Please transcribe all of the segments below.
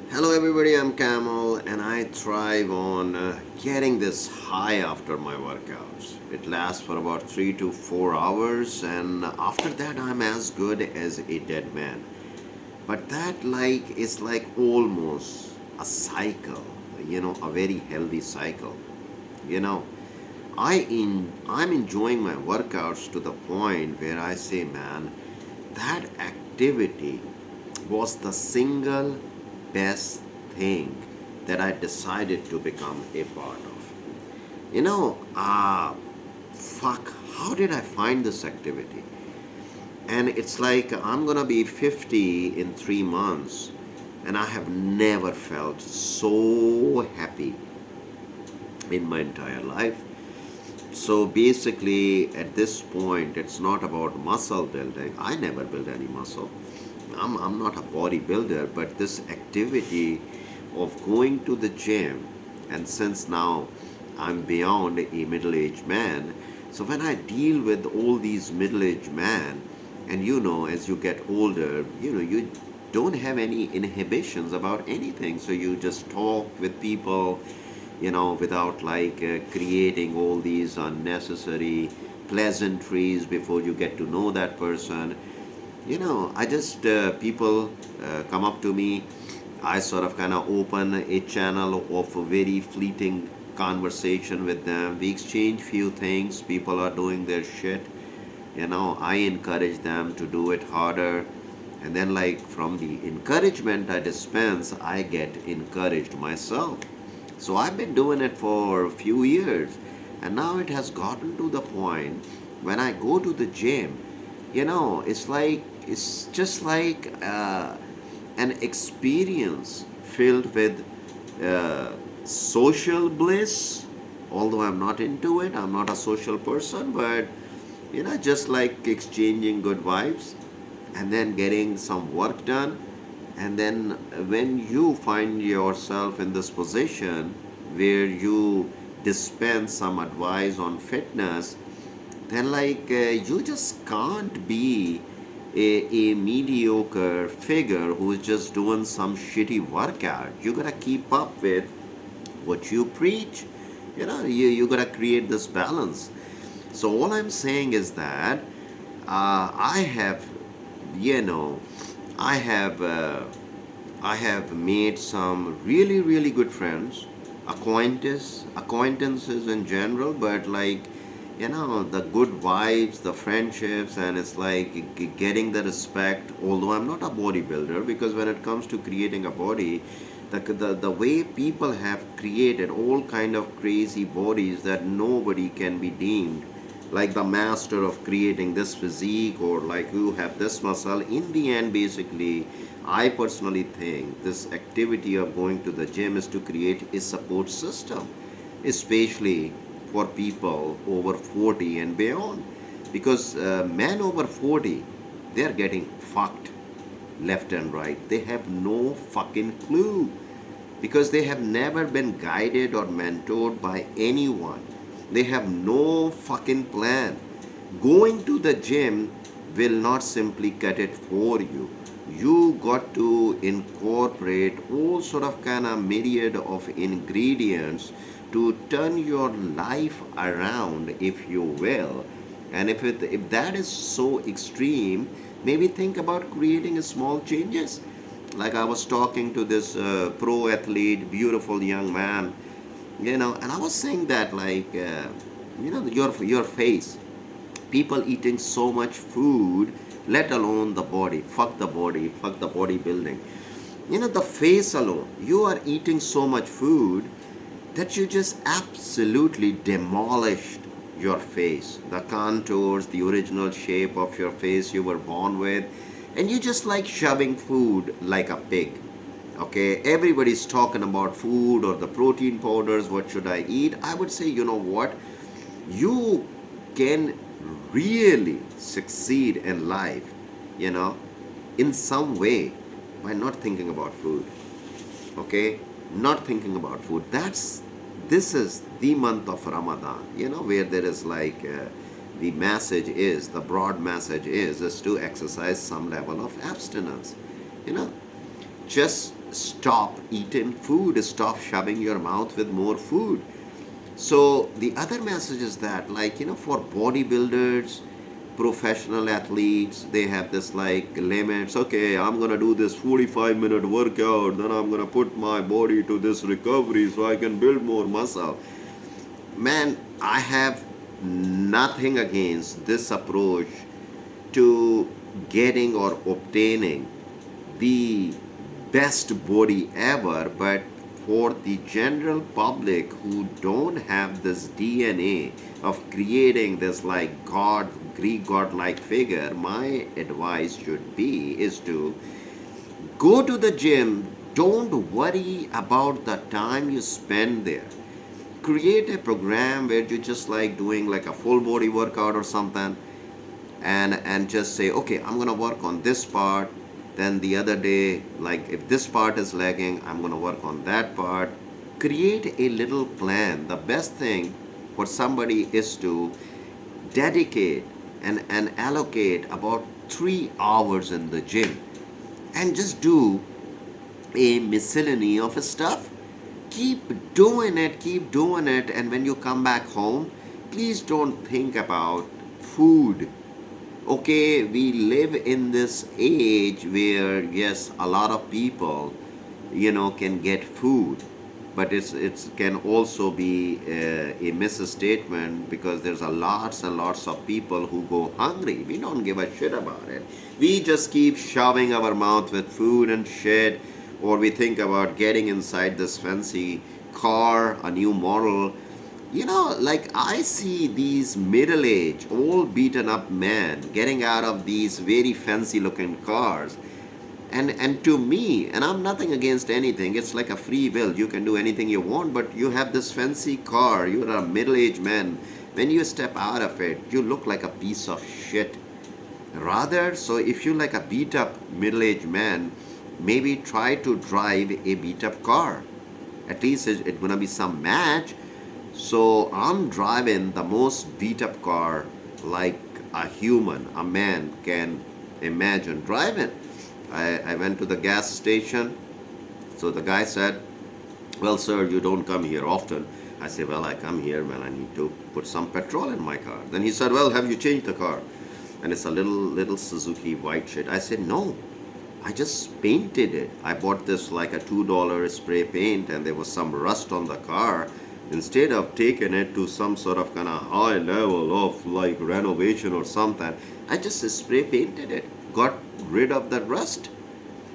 Hello, everybody. I'm Camel, and I thrive on getting this high after my workouts. It lasts for about 3 to 4 hours, and after that, I'm as good as a dead man. But that, is like almost a cycle, a very healthy cycle. You know, I'm enjoying my workouts to the point where I say, man, that activity was the single best thing that I decided to become a part of. You know, fuck, how did I find this activity? And it's like I'm gonna be 50 in 3 months, and I have never felt so happy in my entire life. So basically, at this point, it's not about muscle building. I never build any muscle. I'm not a bodybuilder, but this activity of going to the gym, and since now I'm beyond a middle aged man, so when I deal with all these middle aged men, and as you get older, you don't have any inhibitions about anything, so you just talk with people without creating all these unnecessary pleasantries before you get to know that person. I just, people come up to me, I sort of kind of open a channel of a very fleeting conversation with them. We exchange few things, people are doing their shit. I encourage them to do it harder. And then, like, from the encouragement I dispense, I get encouraged myself. So I've been doing it for a few years, and now it has gotten to the point when I go to the gym, it's just like an experience filled with social bliss. Although I'm not into it, I'm not a social person, but just like exchanging good vibes and then getting some work done. And then when you find yourself in this position where you dispense some advice on fitness, then you just can't be a mediocre figure who's just doing some shitty workout. You gotta keep up with what you preach. You gotta create this balance. So all I'm saying is that I have, you know, I have, uh, I have made some really, really good friends, acquaintances in general, but the good vibes, the friendships, and it's like getting the respect. Although I'm not a bodybuilder, because when it comes to creating a body, the way people have created all kind of crazy bodies that nobody can be deemed like the master of creating this physique, or like you have this muscle. In the end, basically, I personally think this activity of going to the gym is to create a support system, especially for people over 40 and beyond, because men over 40, they're getting fucked left and right. They have no fucking clue because they have never been guided or mentored by anyone. They have no fucking plan. Going to the gym will not simply cut it for you. You got to incorporate all sort of kind of myriad of ingredients to turn your life around, if you will. And if that is so extreme, maybe think about creating small changes. Like, I was talking to this pro athlete, beautiful young man, and I was saying that, your face, people eating so much food, let alone the body. Fuck the body, fuck the bodybuilding. The face alone, you are eating so much food that you just absolutely demolished your face, the contours, the original shape of your face you were born with, and you just like shoving food like a pig. Okay, everybody's talking about food or the protein powders. What should I eat? I would say, you know what? You can really succeed in life, you know, in some way by not thinking about food. Okay, not thinking about food. This is the month of Ramadan, where there is the broad message is to exercise some level of abstinence. you know just stop eating food, stop shoving your mouth with more food. So the other message is that, like, for bodybuilders, professional athletes, they have this like limits. Okay, I'm gonna do this 45-minute workout, then I'm gonna put my body to this recovery so I can build more muscle. Man, I have nothing against this approach to getting or obtaining the best body ever, but for the general public who don't have this DNA of creating this like God, Greek God like figure, my advice should be is to go to the gym. Don't worry about the time you spend there. Create a program where you just like doing like a full body workout or something, and just say, okay, I'm gonna work on this part, then the other day, like if this part is lagging, I'm gonna work on that part. Create a little plan. The best thing for somebody is to dedicate and allocate about 3 hours in the gym and just do a miscellany of stuff. Keep doing it, and when you come back home, please don't think about food. Okay, we live in this age where, yes, a lot of people, can get food, but it's can also be a misstatement, because there's a lots and lots of people who go hungry. We don't give a shit about it. We just keep shoving our mouth with food and shit, or we think about getting inside this fancy car, a new model. Like I see these middle aged, all beaten up men getting out of these very fancy looking cars. And to me, and I'm nothing against anything, it's like a free will. You can do anything you want, but you have this fancy car, you're a middle aged man. When you step out of it, you look like a piece of shit. Rather, so if you like a beat up middle aged man, maybe try to drive a beat up car. At least it's gonna be some match. So I'm driving the most beat up car like a human, a man can imagine driving. I went to the gas station. So the guy said, well, sir, you don't come here often. I said, well, I come here when I need to put some petrol in my car. Then he said, well, have you changed the car? And it's a little Suzuki white shit. I said, no, I just painted it. I bought this like a $2 spray paint, and there was some rust on the car. Instead of taking it to some sort of kind of high level of like renovation or something, I just spray painted it, got rid of the rust.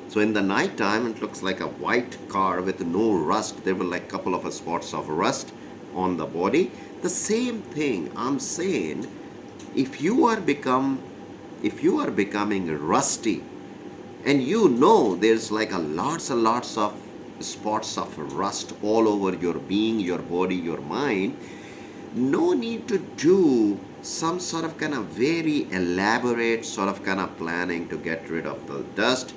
So in the night time, it looks like a white car with no rust. There were like a couple of spots of rust on the body. The same thing I'm saying. If you are becoming rusty, and there's like a lots and lots of spots of rust all over your being, your body, your mind, no need to do some sort of kind of very elaborate sort of kind of planning to get rid of the dust.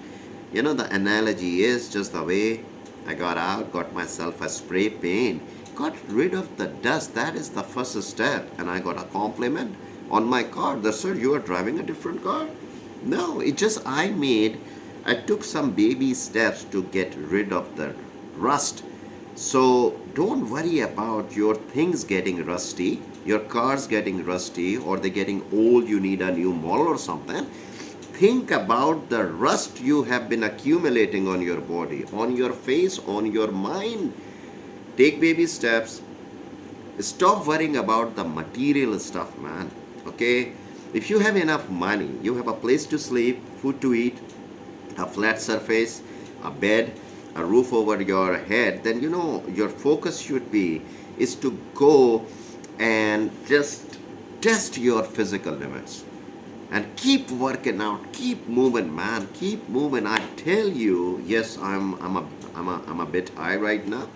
The analogy is just the way I got out, got myself a spray paint, got rid of the dust. That is the first step. And I got a compliment on my car. The sir, you are driving a different car? No, it just I took some baby steps to get rid of the rust. So don't worry about your things getting rusty, your cars getting rusty, or they getting old, you need a new model or something. Think about the rust you have been accumulating on your body, on your face, on your mind. Take baby steps. Stop worrying about the material stuff, man. Okay? If you have enough money, you have a place to sleep, food to eat, a flat surface, a bed, a roof over your head, then your focus should be is to go and just test your physical limits and keep working out, keep moving, man, keep moving. I tell you, yes, I'm a bit high right now.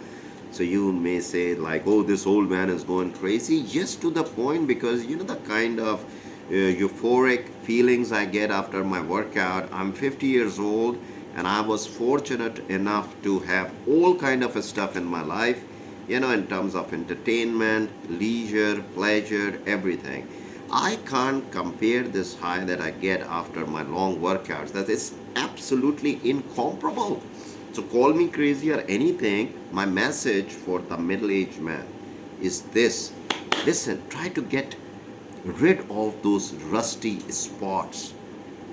So you may say like, oh, this old man is going crazy. Yes, to the point, because the kind of euphoric feelings I get after my workout. I'm 50 years old, and I was fortunate enough to have all kind of stuff in my life, in terms of entertainment, leisure, pleasure, everything. I can't compare this high that I get after my long workouts. That is absolutely incomparable. So call me crazy or anything. My message for the middle-aged man is this. Listen, try to get rid of those rusty spots,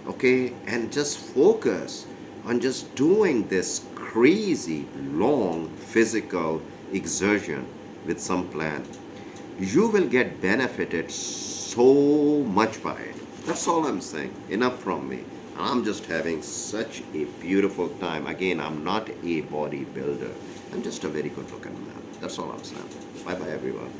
okay? And just focus on just doing this crazy long physical exertion with some plan. You will get benefited so much by it. That's all I'm saying. Enough from me. I'm just having such a beautiful time. Again, I'm not a bodybuilder. I'm just a very good looking man. That's all I'm saying. Bye bye, everyone.